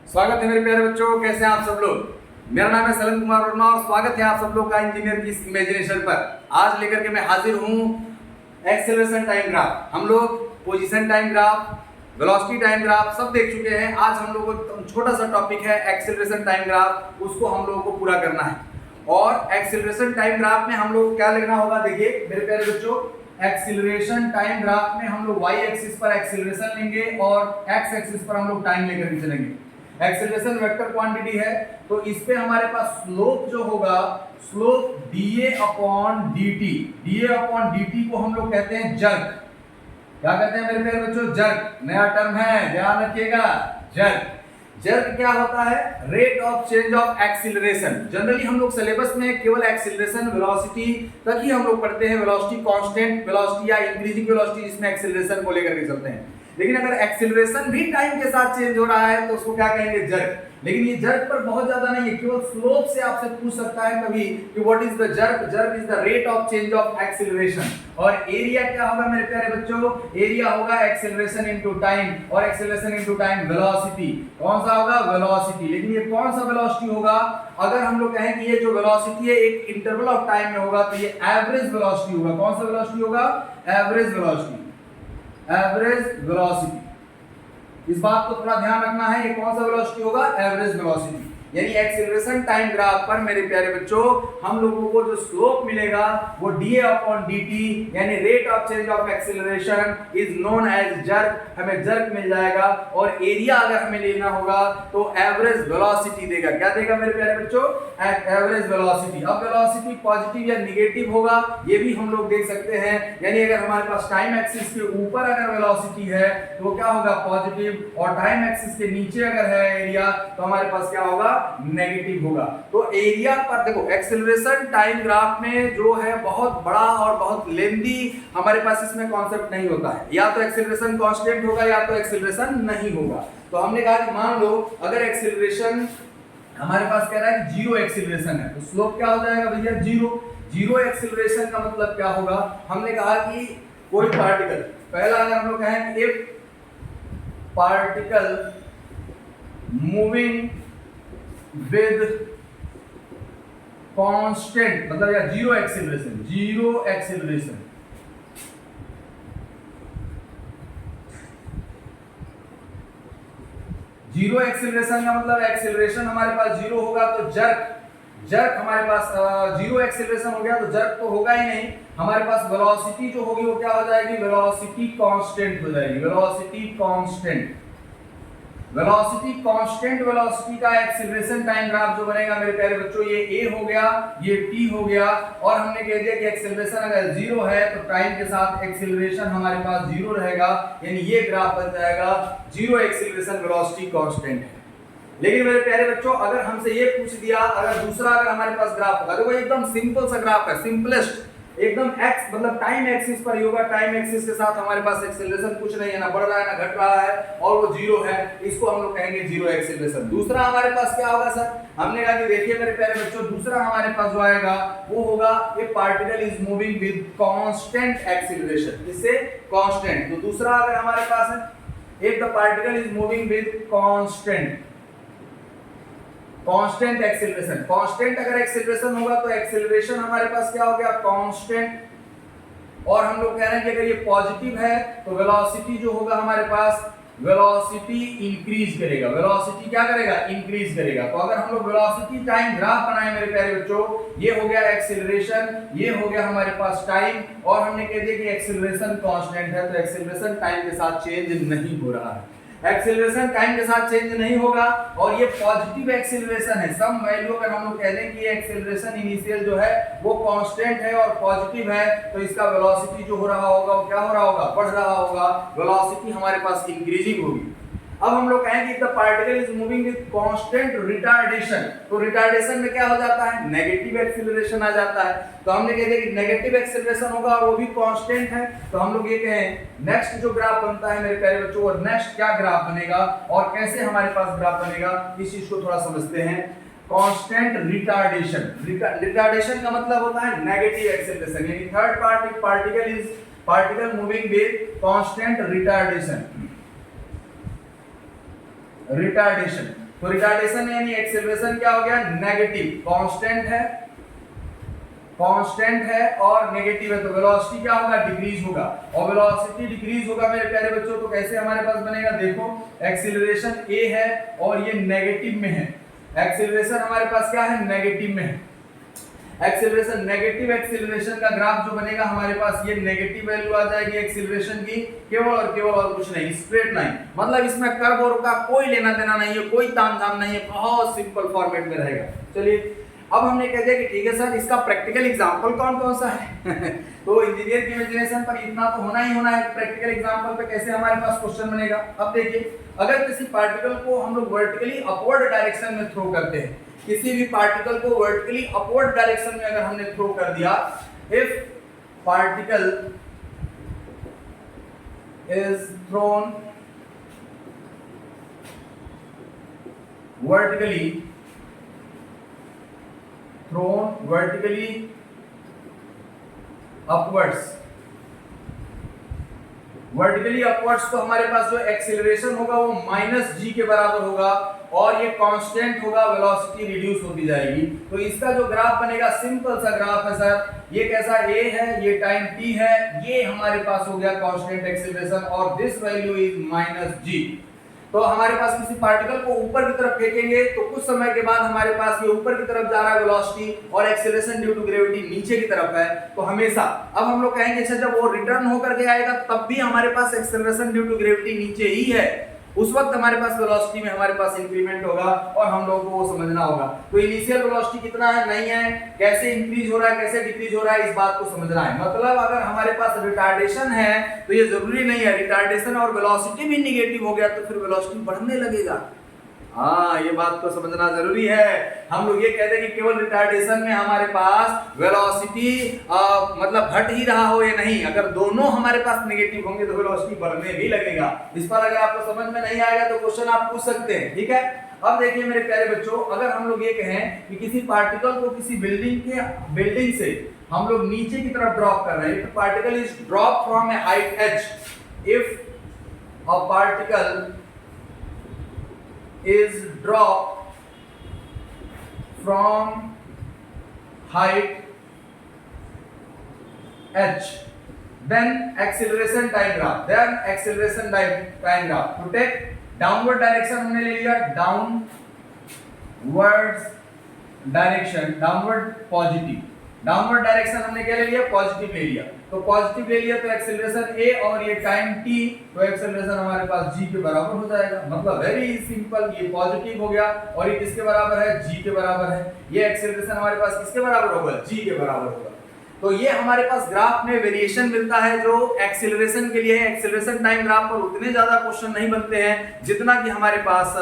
स्वागत है मेरे प्यारे बच्चों, कैसे हैं आप सब लोग। मेरा नाम है सलन कुमार वर्मा और स्वागत है आप सब लोग का इंजीनियर की इमेजिनेशन पर। आज लेकर के मैं हाजिर हूँ एक्सेलरेशन टाइम ग्राफ। हम लोग position time graph, velocity time graph सब देख चुके हैं। आज हम लोग को छोटा सा टॉपिक है एक्सेलरेशन टाइम ग्राफ, उसको हम लोगों को पूरा करना है। और एक्सेलरेशन टाइम ग्राफ में हम लोग को क्या लिखना होगा, देखिए मेरे प्यारे बच्चों, एक्सीलरेशन टाइम ग्राफ में हम लोग y एक्सिस पर एक्सीलरेशन लेंगे और x एक्सिस पर हम लोग टाइम लेकर के चलेंगे। एक्सीलरेशन वेक्टर क्वांटिटी है, तो इस पे हमारे पास स्लोप जो होगा, slope dA upon dt, dA upon dt को हम लोग कहते हैं जर्क। क्या कहते हैं मेरे प्यारे बच्चों? जर्क। नया टर्म है, ध्यान रखिएगा, जर्क। जर्क क्या होता है? Rate of change of acceleration. Generally हम लोग सिलेबस में केवल एक्सीलरेशन वेलोसिटी तक ही हम लोग पढ़ते हैं, वेलोसिटी कांस्टेंट वेलोसिटी या इंक्रीजिंग वेलोसिटी जिसमें एक्सीलरेशन को लेकर के चलते हैं। लेकिन अगर एक्सीलरेशन भी टाइम के साथ चेंज हो रहा है तो उसको क्या कहेंगे? जर्क। लेकिन ये जर्क पर बहुत ज्यादा नहीं है, केवल स्लोप से आपसे पूछ सकता है कभी कि what is the jerk. Jerk is the rate of change of acceleration. और एरिया क्या होगा मेरे प्यारे बच्चों? एरिया होगा एक्सीलरेशन इनटू टाइम, और एक्सीलरेशन इनटू टाइम वेलोसिटी। कौन सा होगा? वेलोसिटी। लेकिन ये कौन सा वेलोसिटी होगा? अगर हम लोग कहें कि ये जो वेलोसिटी है एक इंटरवल ऑफ टाइम में होगा तो ये एवरेज वेलोसिटी होगा। कौन सा वेलोसिटी होगा? Average velocity. एवरेज वेलोसिटी, इस बात को थोड़ा ध्यान रखना है। ये कौन सा वेलोसिटी होगा? Average velocity. यानी एक्सीलरेशन टाइम ग्राफ पर मेरे प्यारे बच्चों हम लोगों को जो स्लोप मिलेगा वो dA अपॉन dt यानी rate of change of acceleration is known as jerk. हमें जर्क मिल जाएगा। और एरिया अगर हमें लेना होगा तो एवरेज वेलोसिटी देगा। क्या देगा मेरे प्यारे बच्चों? Average velocity. अब वेलोसिटी पॉजिटिव या नेगेटिव होगा ये भी हम लोग देख सकते हैं। यानी अगर हमारे पास टाइम एक्सिस के ऊपर अगर वेलोसिटी है तो क्या होगा? पॉजिटिव, और टाइम एक्सिस के नीचे अगर है एरिया तो हमारे पास क्या होगा? नेगेटिव होगा। तो एरिया पर देखो, एक्सीलरेशन टाइम ग्राफ में जो है बहुत बड़ा और बहुत लेंदी हमारे पास इसमें कॉन्सेप्ट नहीं होता है। या तो एक्सीलरेशन कांस्टेंट होगा या तो एक्सीलरेशन नहीं होगा। तो हमने कहा कि मान लो अगर एक्सीलरेशन हमारे पास कह रहा है कि जीरो एक्सीलरेशन है तो स्लोप क्या हो जाएगा भैया? जीरो। जीरो एक्सीलरेशन का मतलब क्या होगा? हमने कहा कि कोई पार्टिकल, पहला अगर हम लोग कहें if particle moving with constant, मतलब या zero acceleration, zero acceleration, zero acceleration का मतलब एक्सीलरेशन हमारे पास जीरो होगा तो जर्क, जर्क हमारे पास जीरो एक्सीलरेशन हो गया तो जर्क तो होगा ही नहीं। हमारे पास वेलोसिटी जो होगी वो क्या हो जाएगी? वेलोसिटी कांस्टेंट हो जाएगी। Velocity constant, velocity constant velocity का एक्सीलरेशन टाइम ग्राफ जो बनेगा मेरे प्यारे बच्चों, ये a हो गया, ये t हो गया। और हमने कह दिया कि एक्सीलरेशन अगर जीरो है तो टाइम के साथ एक्सीलरेशन हमारे पास जीरो रहेगा। यानी ये ग्राफ बन जाएगा जीरो एक्सीलरेशन वेलोसिटी कांस्टेंट है। लेकिन मेरे प्यारे बच्चों अगर हमसे ये पूछ दिया, अगर दूसरा अगर हमारे पास ग्राफ होगा, देखो एकदम सिंपल सा ग्राफ है, सिंपलेस्ट एकदम x मतलब टाइम एक्सिस पर ही होगा। टाइम एक्सिस के साथ हमारे पास एक्सीलरेशन कुछ नहीं है, ना बढ़ रहा है ना घट रहा है, और वो जीरो है। इसको हम लोग कहेंगे जीरो एक्सीलरेशन। दूसरा हमारे पास क्या होगा सर? हमने कहा कि देखिए मेरे प्यारे बच्चों दूसरा हमारे पास जो आएगा वो होगा ए particle is moving with constant acceleration. इससे कांस्टेंट, तो दूसरा अगर हमारे पास है if the particle is moving with constant, constant acceleration. Constant अगर एक्सीलरेशन होगा तो एक्सीलरेशन हमारे पास क्या हो गया? कांस्टेंट। और हम लोग कह रहे हैं कि अगर ये पॉजिटिव है तो वेलोसिटी जो होगा हमारे पास, वेलोसिटी इंक्रीज करेगा। वेलोसिटी क्या करेगा? इंक्रीज करेगा। तो अगर हम लोग वेलोसिटी टाइम ग्राफ बनाए मेरे प्यारे बच्चों, ये हो गया एक्सीलरेशन, ये हो गया हमारे पास टाइम, और हमने कह दिया कि एक्सीलरेशन कांस्टेंट है तो एक्सीलरेशन टाइम के साथ चेंज नहीं हो रहा है। एक्सीलरेशन टाइम के साथ चेंज नहीं होगा। और ये पॉजिटिव एक्सीलरेशन है। सम वैल्यू अगर हम लोग कह दें कि एक्सीलरेशन इनिशियल जो है वो कांस्टेंट है और पॉजिटिव है तो इसका वेलोसिटी जो हो रहा होगा वो क्या हो रहा होगा? बढ़ रहा होगा। वेलोसिटी हमारे पास इंक्रीजिंग होगी। अब हम लोग कहेंगे the particle is moving with constant retardation, तो रिटार्डेशन में क्या हो जाता है? नेगेटिव एक्सीलरेशन आ जाता है। तो हमने कह दिया कि नेगेटिव एक्सीलरेशन होगा और वो भी कांस्टेंट है। तो हम लोग ये कहें नेक्स्ट जो ग्राफ बनता है मेरे प्यारे बच्चों, और नेक्स्ट क्या ग्राफ बनेगा और कैसे हमारे पास ग्राफ बनेगा, इस चीज को थोड़ा समझते हैं। कांस्टेंट रिटार्डेशन, रिटार्डेशन का मतलब होता है नेगेटिव एक्सीलरेशन, यानी third particle moving with constant retardation. Retardation तो रिटार्डेशन यानी एक्सेलरेशन क्या हो गया, नेगेटिव, कांस्टेंट है और नेगेटिव है, तो वेलोसिटी क्या होगा, डिक्रीज होगा। और वेलोसिटी डिक्रीज होगा मेरे प्यारे बच्चों, तो कैसे हमारे पास बनेगा, देखो एक्सीलरेशन a है और ये नेगेटिव में है, एक्सीलरेशन हमारे पास क्या है, नेगेटिव में है। एक्सीलरेशन, नेगेटिव एक्सीलरेशन का ग्राफ जो बनेगा हमारे पास, ये नेगेटिव वैल्यू आ जाएगी एक्सीलरेशन की, केवल और कुछ नहीं, स्ट्रेट लाइन, मतलब इसमें कर्व और का कोई लेना देना नहीं है, कोई तामझाम नहीं है, बहुत सिंपल फॉर्मेट में रहेगा। चलिए अब हमने कह दिया कि ठीक है सर, इसका प्रैक्टिकल एग्जांपल कौन कौन सा है तो इंजीनियर की इमेजिनेशन पर इतना तो होना ही होना है, प्रैक्टिकल एग्जांपल पे कैसे हमारे पास क्वेश्चन बनेगा। अब देखिए, अगर किसी पार्टिकल को हम लोग वर्टिकली अपवर्ड डायरेक्शन में थ्रो करते हैं, किसी भी पार्टिकल को वर्टिकली अपवर्ड डायरेक्शन में अगर हमने थ्रो कर दिया, if particle is throne vertically upwards, तो हमारे पास जो एक्सीलरेशन होगा वो -g के बराबर होगा और ये कांस्टेंट होगा, वेलोसिटी रिड्यूस होती जाएगी। तो इसका जो ग्राफ बनेगा, सिंपल सा ग्राफ है सर, ये कैसा, a है, ये टाइम t है, ये हमारे पास हो गया कांस्टेंट एक्सीलरेशन और दिस वैल्यू इज -g। तो हमारे पास किसी पार्टिकल को ऊपर की तरफ फेंकेंगे तो कुछ समय के बाद हमारे पास ये ऊपर की तरफ जा रहा है वेलोसिटी, और एक्सीलरेशन ड्यू टू ग्रेविटी नीचे की तरफ है। तो हमेशा अब हम लोग कहेंगे अच्छा, जब वो रिटर्न होकर के आएगा तब भी हमारे पास एक्सीलरेशन ड्यू टू ग्रेविटी नीचे ही है, उस वक्त हमारे पास वेलोसिटी में हमारे पास इंक्रीमेंट होगा और हम लोगों को वो समझना होगा। तो इनिशियल वेलोसिटी कितना है, नहीं है, कैसे इंक्रीज हो रहा है, कैसे डिक्रीज हो रहा है, इस बात को समझना है। मतलब अगर हमारे पास रिटार्डेशन है तो ये जरूरी नहीं है, रिटार्डेशन और वेलोसिटी भी नेगेटिव हो गया तो फिर वेलोसिटी बढ़ने लगेगा। हाँ, ये बात को समझना जरूरी है। हम लोग ये कहते हैं कि केवल रिटार्डेशन में हमारे पास वेलोसिटी मतलब घट ही रहा हो या नहीं, अगर दोनों हमारे पास नेगेटिव होंगे तो वेलोसिटी बढ़ने भी लगेगा। इस पर अगर आपको समझ में नहीं आएगा तो क्वेश्चन आप पूछ सकते हैं, ठीक है। अब देखिए मेरे प्यारे बच्चों, अगर हम लोग ये कहें कि किसी पार्टिकल को किसी बिल्डिंग से हम लोग नीचे की तरफ ड्रॉप कर रहे हैं, तो particle is drop from A height h, if a particle is dropped from height h, then acceleration time graph, to take downward direction हमने ले लिया, डाउनवर्ड डायरेक्शन हमने क्या ले लिया, पॉजिटिव ले लिया। तो पॉजिटिव ले लिया तो एक्सेलरेशन a और ये टाइम t, तो एक्सेलरेशन हमारे पास g के बराबर हो जाएगा। मतलब वेरी सिंपल, ये पॉजिटिव हो गया और ये किसके बराबर है, g के बराबर है। ये एक्सेलरेशन हमारे पास किसके बराबर होगा, g के बराबर होगा। तो ये हमारे पास ग्राफ में वेरिएशन मिलता है जो एक्सेलरेशन के लिए है। एक्सेलरेशन टाइम ग्राफ पर उतने ज्यादा क्वेश्चन नहीं बनते हैं जितना कि हमारे पास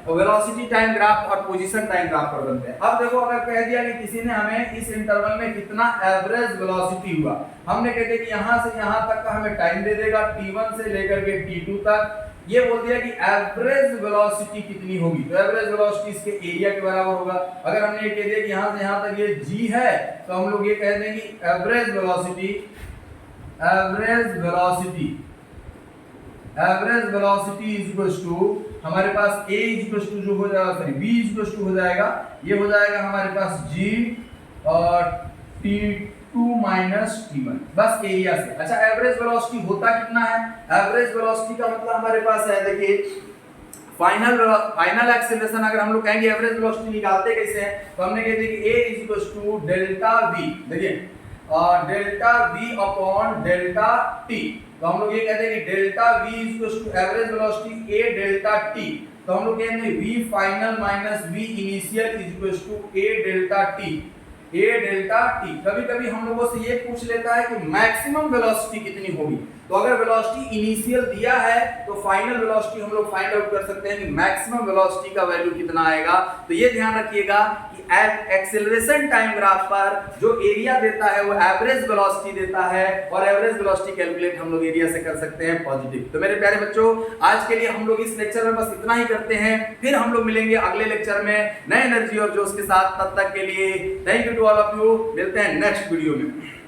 वेलोसिटी टाइम ग्राफ और पोजीशन टाइम ग्राफ पर बनते हैं। अब देखो, अगर कह दिया कि किसी ने हमें इस इंटरवल में कितना एवरेज वेलोसिटी हुआ, हमने कहते कि यहां से यहां तक का हमें टाइम दे देगा, t1 से लेकर के t2 तक। ये बोल दिया कि एवरेज वेलोसिटी कितनी होगी, तो एवरेज वेलोसिटी इसके एरिया के बराबर होगा। अगर हमने ये कह दिया कि यहां से यहां तक ये g है, तो हम लोग ये कह देंगे कि average velocity is equal to हमारे पास a इज इक्वल टू जो हो जाएगा, sorry v is equal to हो जाएगा, ये हो जाएगा हमारे पास g और t2 माइनस t1, बस एरिया से। अच्छा, एवरेज वेलोसिटी होता कितना है, एवरेज वेलोसिटी का मतलब हमारे पास है, देखिए फाइनल एक्सेलरेशन अगर हम लोग कहेंगे एवरेज वेलोसिटी निकालते कैसे हैं, तो हमने कह दिया कि a is equal to delta v, देखिए delta v upon delta t। तो हम लोग ये कहते हैं कि delta v is equal to average velocity a delta t। तो हम लोग कहेंगे v final minus v initial is equal to a delta t, a delta t। कभी कभी हम लोगों से ये पूछ लेता है कि मैक्सिमम वेलोसिटी कितनी होगी, तो अगर वेलोसिटी इनिशियल दिया है तो फाइनल वेलोसिटी हम लोग फाइंड आउट कर सकते हैं कि मैक्सिमम वेलोसिटी का वैल्यू कितना आएगा। तो ये ध्यान रखिएगा कि एक्सेलरेशन टाइम ग्राफ पर जो एरिया देता है वो एवरेज वेलोसिटी देता है, और एवरेज वेलोसिटी कैलकुलेट हम लोग एरिया से कर सकते हैं पॉजिटिव। तो मेरे प्यारे बच्चों, आज के लिए हम लोग इस लेक्चर में बस इतना ही करते हैं, फिर हम लोग मिलेंगे अगले लेक्चर में नए एनर्जी और जोश के साथ। तब तक के लिए thank you to all of you, मिलते हैं नेक्स्ट वीडियो में।